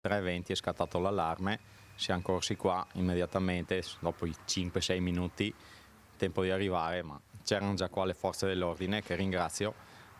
3:20 è scattato l'allarme, siamo corsi qua immediatamente, dopo i 5-6 minuti, tempo di arrivare, ma c'erano già qua le forze dell'ordine che ringrazio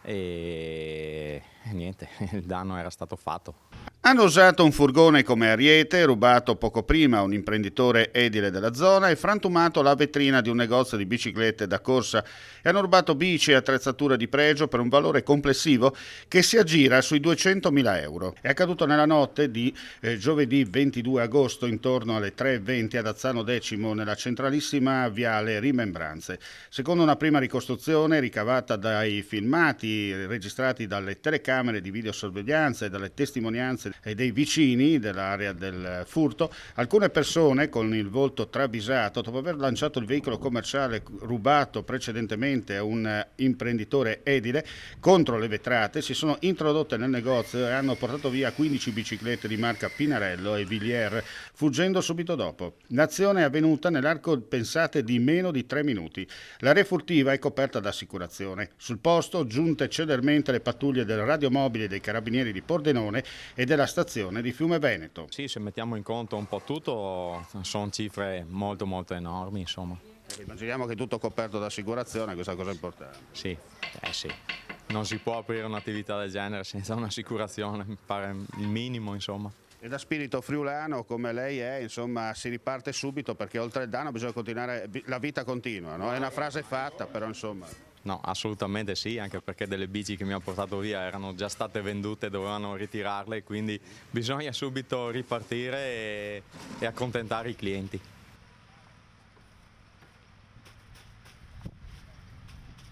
e niente, il danno era stato fatto. Hanno usato un furgone come ariete, rubato poco prima a un imprenditore edile della zona e frantumato la vetrina di un negozio di biciclette da corsa e hanno rubato bici e attrezzature di pregio per un valore complessivo che si aggira sui 200.000 euro. È accaduto nella notte di giovedì 22 agosto intorno alle 3:20 ad Azzano Decimo nella centralissima viale Rimembranze. Secondo una prima ricostruzione ricavata dai filmati registrati dalle telecamere di videosorveglianza e dalle testimonianze e dei vicini dell'area del furto, alcune persone con il volto travisato, dopo aver lanciato il veicolo commerciale rubato precedentemente a un imprenditore edile contro le vetrate, si sono introdotte nel negozio e hanno portato via 15 biciclette di marca Pinarello e Villiers, fuggendo subito dopo. L'azione è avvenuta nell'arco, pensate, di meno di 3 minuti. L'area furtiva è coperta da assicurazione. Sul posto giunte celermente le pattuglie del radiomobile dei carabinieri di Pordenone e della stazione di Fiume Veneto. Sì, se mettiamo in conto un po' tutto, sono cifre molto enormi, insomma. Immaginiamo che è tutto coperto da assicurazione, questa cosa è importante. Sì, sì. Non si può aprire un'attività del genere senza un'assicurazione, mi pare il minimo, insomma. E da spirito friulano come lei è, insomma, si riparte subito perché oltre il danno bisogna continuare, la vita continua, no? È una frase fatta, però insomma... No, assolutamente sì, anche perché delle bici che mi ha portato via erano già state vendute, dovevano ritirarle, quindi bisogna subito ripartire e accontentare i clienti.